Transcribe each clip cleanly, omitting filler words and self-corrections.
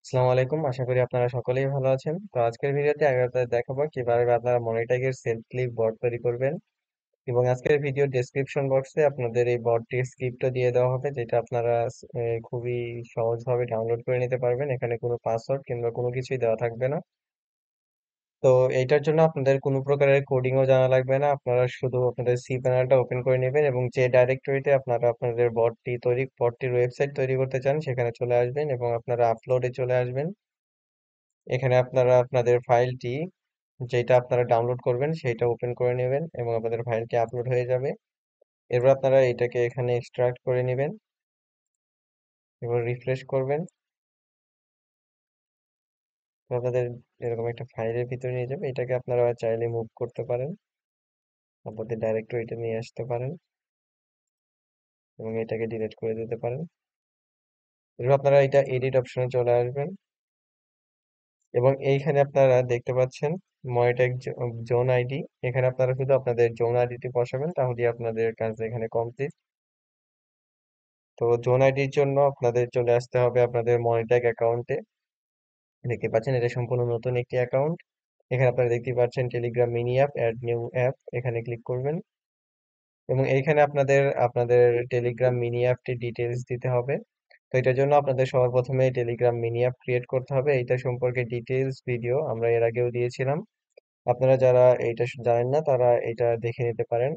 আসসালামু আলাইকুম, আশা করি আপনারা সকলেই ভালো আছেন। তো আজকের ভিডিওতে আপনাদের দেখাবো কিভাবে আপনারা মনিটাইজের সেলফ ক্লিক বট তৈরি করবেন। এবং আজকের ভিডিও ডেসক্রিপশন বক্সে আপনাদের এই বটটির স্ক্রিপ্টও দিয়ে দেওয়া হবে, যেটা আপনারা খুবই সহজভাবে ডাউনলোড করে নিতে পারবেন। এখানে কোনো পাসওয়ার্ড কিংবা কোনো কিছুই দেওয়া থাকবে না। তো এইটার জন্য আপনাদের কোনো প্রকারের কোডিংও জানা লাগবে না। আপনারা শুধু আপনাদের সি প্যানেলটা ওপেন করে নেবেন এবং যে ডাইরেক্টরিতে আপনারা আপনাদের বটটির ওয়েবসাইট তৈরি করতে চান সেখানে চলে আসবেন এবং আপনারা আপলোডে চলে আসবেন। এখানে আপনারা আপনাদের ফাইলটি, যেটা আপনারা ডাউনলোড করবেন সেইটা ওপেন করে নেবেন এবং আপনাদের ফাইলটি আপলোড হয়ে যাবে। এরপর আপনারা এটাকে এখানে এক্সট্রাক্ট করে নেবেন এবং রিফ্রেশ করবেন। তো আপনাদের এরকম একটা ফাইলের ভিতরে নিয়ে যাবে। এটাকে আপনারা চাইলে মুভ করতে পারেন, আপনাদের ডাইরেক্টরিতে নিয়ে আসতে পারেন এবং এটাকে ডিলিট করে দিতে পারেন। এরপর আপনারা এটা এডিট অপশনে চলে আসবেন এবং এইখানে আপনারা দেখতে পাচ্ছেন মনিটর জোন আইডি। এখানে আপনারা শুধু আপনাদের জোন আইডিটি বসাবেন, তাহলেই আপনাদের কাজ এখানে কমপ্লিট। তো জোন আইডির জন্য আপনাদের চলে আসতে হবে আপনাদের মনিট্যাগ অ্যাকাউন্টে। দেখতে পাচ্ছেন এটা সম্পূর্ণ নতুন একটি অ্যাকাউন্ট। এখানে আপনারা দেখতে পাচ্ছেন Telegram mini app, add new app, এখানে ক্লিক করবেন এবং এইখানে আপনাদের আপনাদের টেলিগ্রাম মিনি অ্যাপটি ডিটেলস দিতে হবে। তো এটার জন্য আপনাদের সবার প্রথমে টেলিগ্রাম মিনি অ্যাপ ক্রিয়েট করতে হবে। এইটা সম্পর্কে ডিটেলস ভিডিও আমরা এর আগেও দিয়েছিলাম। আপনারা যারা এইটা জানেন না তারা এটা দেখে নিতে পারেন।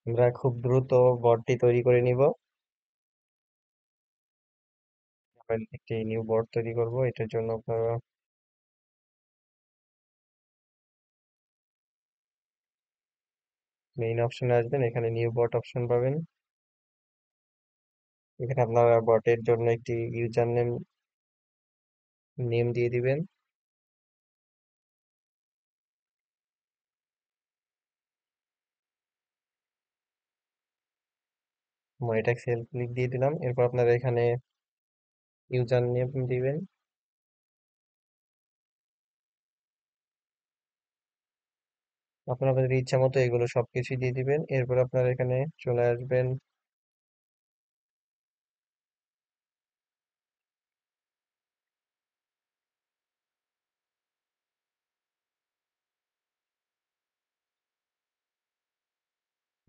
আমরা খুব দ্রুত বটটি তৈরি করে নিব। আমরা একটি নিউ বট তৈরি করব। এটার জন্য আপনারা মেইন অপশনে আসবেন, এখানে নিউ বট অপশন পাবেন। এখানে আপনারা বটের জন্য একটি ইউজার নেম দিয়ে দিবেন। মনিট্যাগ সেলফ ক্লিক দিয়ে দিলাম। এরপর আপনারা এখানে ইউজার নেম দিবেন। আপনারা আপনাদের ইচ্ছা মতো এগুলো সবকিছু দিয়ে দিবেন। এরপর আপনারা এখানে চলে আসবেন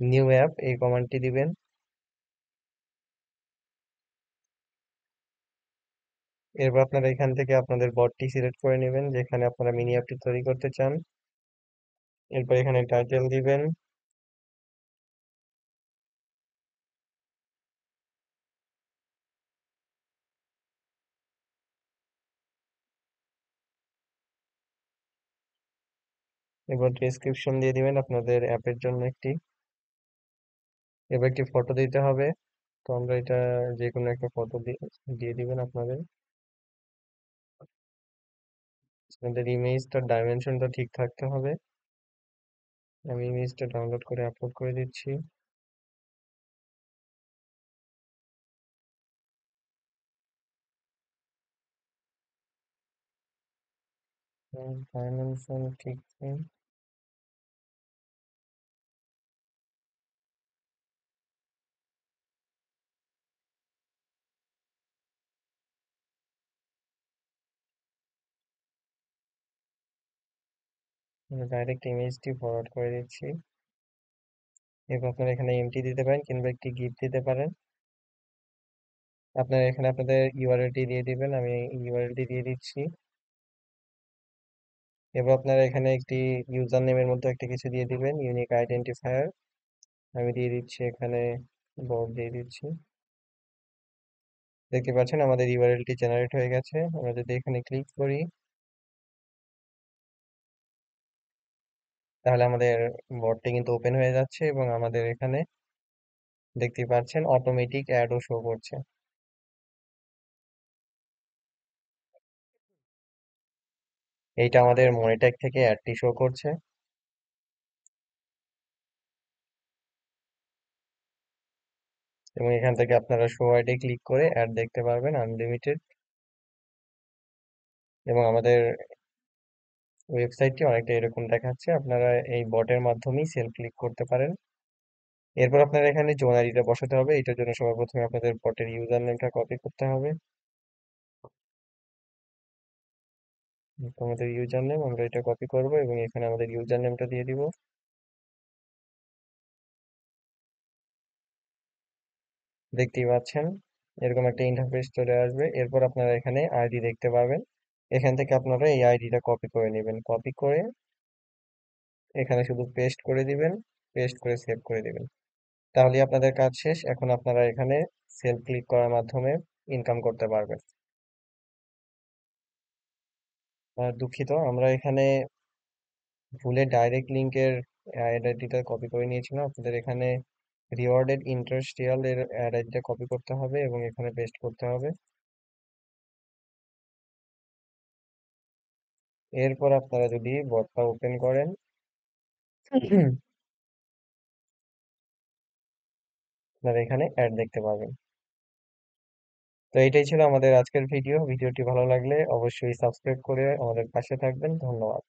নিউ অ্যাপ, এই কমান্ডটি দিবেন। এরপর আপনারা এখান থেকে আপনাদের বটটি সিলেক্ট করে নেবেন যেখানে আপনারা মিনি অ্যাপটি তৈরি করতে চান। এরপর এখানে টাইটেল দিবেন। এরপর ডেসক্রিপশন দিয়ে দিবেন আপনাদের অ্যাপের জন্য একটি। এবার একটি ফটো দিতে হবে। তো আমরা এটা যে কোনো একটা ফটো দিয়ে দিবেন আপনাদের। আপনাদের ইমেজটার ডাইমেনশনটা ঠিক থাকতে হবে। আমি ইমেজটা ডাউনলোড করে আপলোড করে দিচ্ছি। ডাইমেনশন ঠিক নেই। ডাইরেক্ট ইমেজটি ফরওয়ার্ড করে দিচ্ছি। এরপর আপনারা এখানে এমটি দিতে পারেন কিংবা একটি গিফট দিতে পারেন। আপনারা এখানে আপনাদের ইউআরএলটি দিয়ে দিবেন, আমি ইউআরএলটি দিয়ে দিচ্ছি। এবার আপনারা এখানে একটি ইউজার নেমের মধ্যে একটা কিছু দিয়ে দিবেন, ইউনিক আইডেন্টিফায়ার। আমি দিয়ে দিচ্ছি এখানে বব দিয়ে দিচ্ছি। দেখতে পাচ্ছেন আমাদের ইউআরএলটি জেনারেট হয়ে গেছে। আমরা যদি এখানে ক্লিক করি তাহলে আমাদের বটটি কিন্তু ওপেন হয়ে যাচ্ছে এবং আমাদের এখানে দেখতে পাচ্ছেন অটোমেটিক অ্যাডও শো করছে। এইটা আমাদের মনিট্যাগ থেকে অ্যাডটি শো করছে। এবং এখান থেকে আপনারা শো অ্যাডে ক্লিক করে অ্যাড দেখতে পারবেন আনলিমিটেড। এবং আমাদের ওয়েবসাইটটি অনেকটা এরকম দেখাচ্ছে। আপনারা এই বটের মাধ্যমেই সেল ক্লিক করতে পারেন। এরপর আপনারা এখানে জোন আইডিটা বসাতে হবে। এটার জন্য সবার প্রথমে আপনাদের বটের ইউজার নেমটা কপি করতে হবে। তো আমাদের ইউজার নেম, আমরা এটা কপি করব এবং এখানে আমাদের ইউজার নেমটা দিয়ে দিব। দেখতেই পাচ্ছেন এরকম একটা ইন্টারফেস চলে আসবে। এরপর আপনারা এখানে আইডি দেখতে পাবেন। এখান থেকে আপনারা এই আইডিটা কপি করে নেবেন। কপি করে এখানে শুধু পেস্ট করে দিবেন, পেস্ট করে সেভ করে দিবেন। তাহলে আপনাদের কাজ শেষ। এখন আপনারা এখানে সেল ক্লিক করার মাধ্যমে ইনকাম করতে পারবেন। আর দুঃখিত, আমরা এখানে ভুলে ডাইরেক্ট লিঙ্কের অ্যাড আইডিটা কপি করে নিয়েছিলাম। আপনাদের এখানে রিওয়ার্ডেড ইন্টারেস্টিয়াল এর অ্যাড আইডিটা কপি করতে হবে এবং এখানে পেস্ট করতে হবে। এরপর আপনারা যদি বটটা ওপেন করেন আপনারা এখানে অ্যাড দেখতে পাবেন। তো এটাই ছিল আমাদের আজকের ভিডিও। ভিডিওটি ভালো লাগলে অবশ্যই সাবস্ক্রাইব করে আমাদের পাশে থাকবেন। ধন্যবাদ।